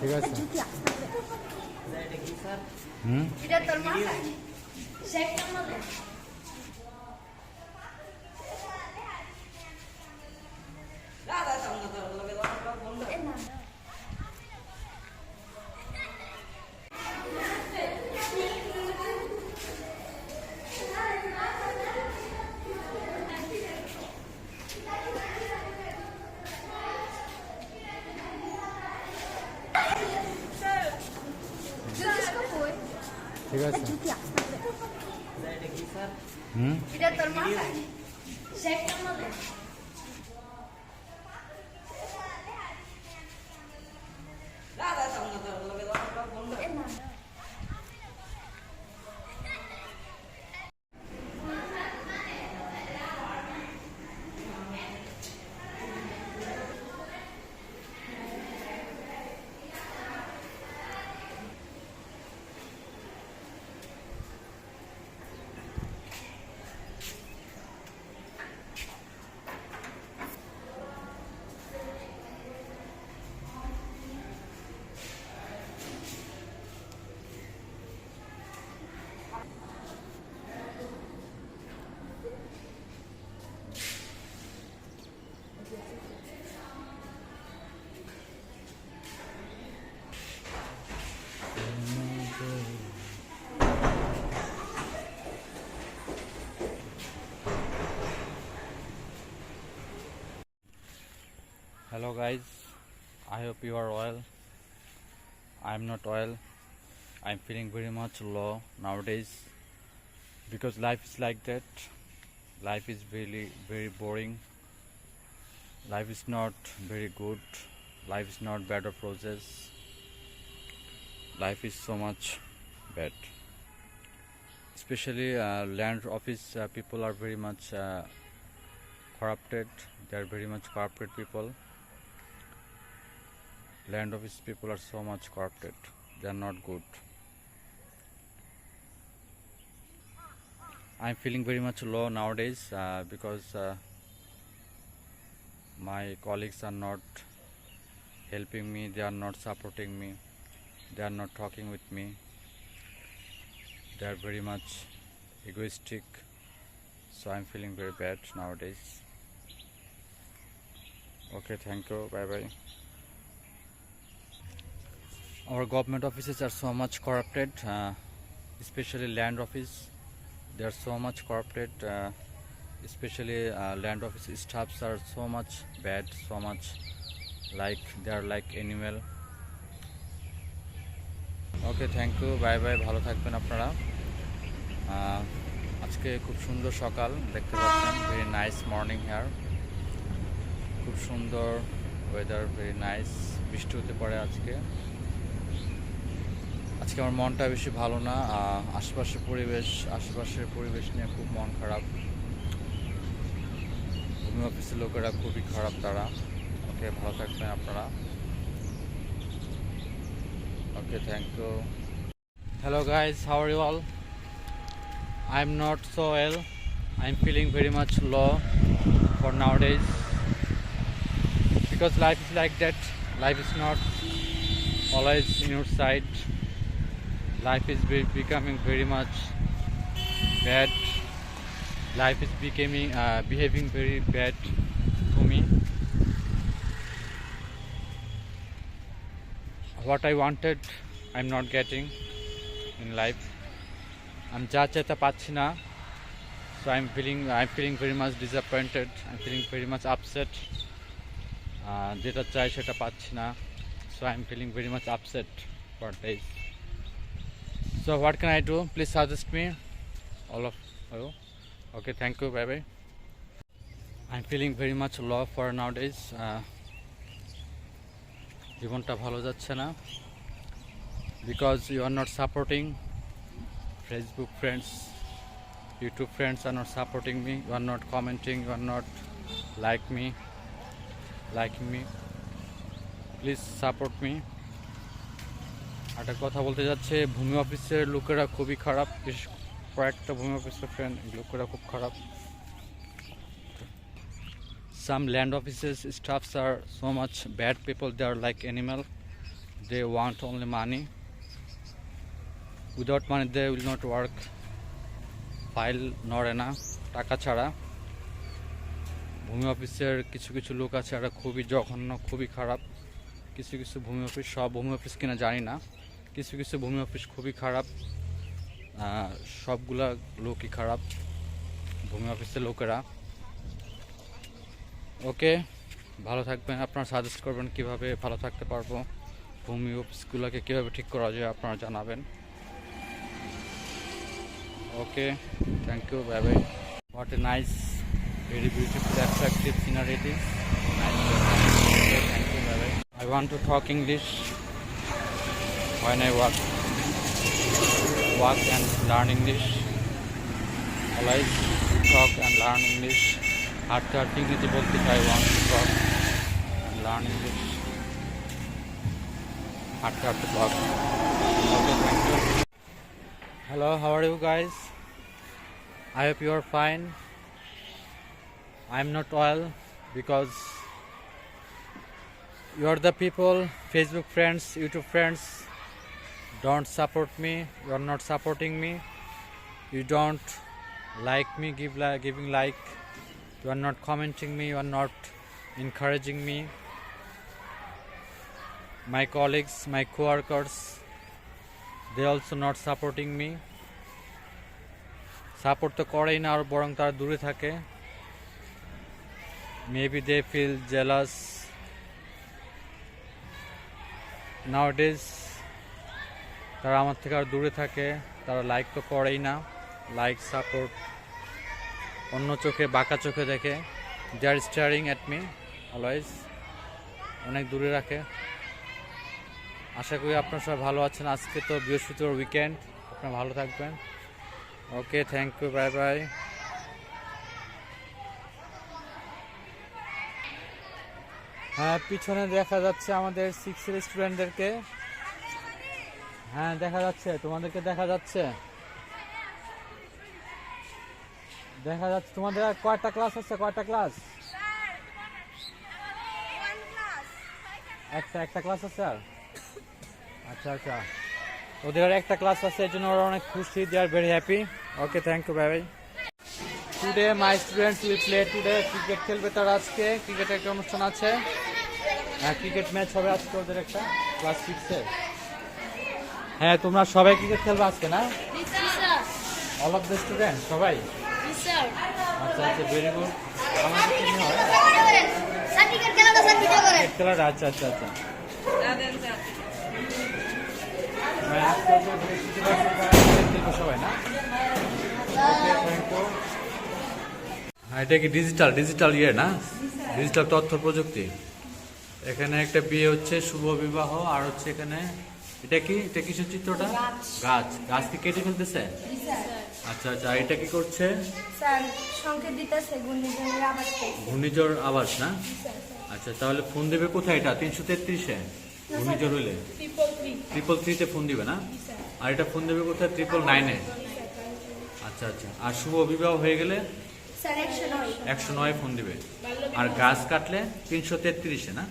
ঠিক আছে এটা তোর মাথায় শেক আমাদের ঠিক আছে এটা তোর মাথায় শেক আমাদের Hello guys, I hope you are well. I'm not well. I'm feeling very much low nowadays because life is like that. Life is really very boring. Life is not very good. Life is not better process. Life is so much bad. Especially land office people are very much corrupted. They are very much corrupted people. Land office people are so much corrupted. They are not good. I'm feeling very much low nowadays because my colleagues are not helping me. They are not supporting me. They are not talking with me. They are very much egoistic. So I'm feeling very bad nowadays. Okay, thank you. Bye bye. Our government offices are so much corrupted, especially land office. They are so much corrupted, especially land office staffs are so much bad, so much like they are like animal. Okay, thank you. Bye bye. ভালো থাকবেন আপনারা। আজকে খুব সুন্দর সকাল দেখতে পাচ্ছেন, very nice morning here. খুব সুন্দর ওয়েদার, ভেরি নাইস। বৃষ্টি হতে পারে আজকে। আজকে আমার মনটা বেশি ভালো না। আশেপাশের পরিবেশ নিয়ে খুব মন খারাপ। ভূমি অফিসের লোকেরা খুবই খারাপ তারা। ওকে, ভালো থাকবেন আপনারা। Okay, thank you. Hello guys, how are you all? I'm not so well. I'm feeling very much low for nowadays because life is like that. Life is not always in your side. Life is becoming very much bad. Life is becoming behaving very bad to me. What I wanted, I'm not getting in life. I'm যা চাইতে পাচ্ছি না। So I'm feeling very much disappointed. I'm feeling very much upset. যেটা চাই সেটা পাচ্ছি না। So I'm feeling very much upset for this. So what can I do? Please suggest me, all of you. Okay, thank you. Bye bye. I'm feeling very much low for nowadays. জীবনটা ভালো যাচ্ছে না because you are not supporting. Facebook friends, YouTube friends are not supporting me. You are not commenting. You are not liking me. Please support me. একটা কথা বলতে যাচ্ছে, ভূমি অফিসের লোকেরা খুবই খারাপ। বিশেষ কয়েকটা ভূমি অফিসের ফ্রেন্ড, লোকেরা খুব খারাপ। Some land offices staffs are so much bad people. They are like animal. they want only money. Without money they will not work. File নড়ে না টাকা ছাড়া। ভূমি অফিসের কিছু কিছু লোক আছে, এরা খুবই জঘন্য, খুবই খারাপ। কিছু কিছু ভূমি অফিস, সব ভূমি অফিস কিনা জানি না, কিছু কিছু ভূমি অফিস খুবই খারাপ। সবগুলা লোকই খারাপ ভূমি অফিসের লোকেরা। ওকে, ভালো থাকবেন। আপনারা সাজেস্ট করবেন কিভাবে ভালো থাকতে পারবো, ভূমি অফিসগুলোকে কীভাবে ঠিক করা যায় আপনারা জানাবেন। Okay, thank you, bye bye. What a nice, very beautiful, attractive scenery it is. Nice. Okay, thank you, bye bye. I want to talk English when I walk and learn English. Always talk and learn English. Hatte hatte English bolte I want to talk and learn English. Hatte hatte talk. Okay, thank you. Hello, how are you guys? I hope you are fine. I'm not well because you are the people, Facebook friends, YouTube friends, don't support me. You are not supporting me. You don't like me, giving like. You are not commenting me. You are not encouraging me. My colleagues, my co-workers, they also not supporting me. Support তো করেই না, আর বরং তারা দূরে থাকে। Maybe they feel jealous nowadays. তারা আমার থেকে আর দূরে থাকে, তারা লাইক তো করেই না, লাইক সাপোর্ট অন্য চোখে, বাঁকা চোখে দেখে। দে আর স্টারিং অ্যাট মি অলওয়েজ, অনেক দূরে রাখে। আশা করি আপনারা সবাই ভালো আছেন। আজকে তো বৃহস্পতিবার, উইকেন্ড, আপনারা ভালো থাকবেন। ওকে, থ্যাংক ইউ, বাই বাই। হ্যাঁ, পিছনে দেখা যাচ্ছে আমাদের 6 স্টুডেন্টদেরকে। হ্যাঁ, দেখা যাচ্ছে, তোমাদেরকে দেখা যাচ্ছে, দেখা যাচ্ছে। তোমাদের আর কয়টা ক্লাস আছে? কয়টা ক্লাস? একটা ক্লাস আছে আর? আচ্ছা আচ্ছা, ওদের আর একটা ক্লাস আছে, এই জন্য ওরা অনেক খুশি। They are very happy. Okay, thank you, bye bye. Today my students will play today. Cricket খেলবে তারা আজকে, ক্রিকেটের একটা অনুষ্ঠান আছে। হ্যাঁ, ক্রিকেট ম্যাচ হবে আজকে ওদের একটা, ক্লাস 6-এ। হ্যাঁ, তোমরা সবাই ক্রিকেট খেলবে আজকে না? অল অফ দ্য স্টুডেন্ট সবাই? আচ্ছা আচ্ছা, ভেরি গুড। আমাদের কি হয় খেলাটা? আচ্ছা আচ্ছা আচ্ছা। সবাই না? এটা কি ডিজিটাল ইয়ে না? ডিজিটাল তথ্য প্রযুক্তি। এখানে একটা বিয়ে হচ্ছে, শুভ বিবাহ। আর হচ্ছে এখানে এটা কি, এটা কিসের চিত্রটা? গাছ কি কেটে ফেলতেছে? আচ্ছা আচ্ছা, এটা কি করছে? ঘূর্ণিঝড় আওয়াজ না? আচ্ছা, তাহলে ফোন দেবে কোথায়? এটা 333-এ ঘূর্ণিঝড় হইলে 333-তে ফোন দিবে না? আর এটা ফোন দেবে কোথায়? 999-এ। আচ্ছা আচ্ছা, আর শুভ বিবাহ হয়ে গেলে 109 ফোন দিবে। আর গাছ কাটলে 333-এ না?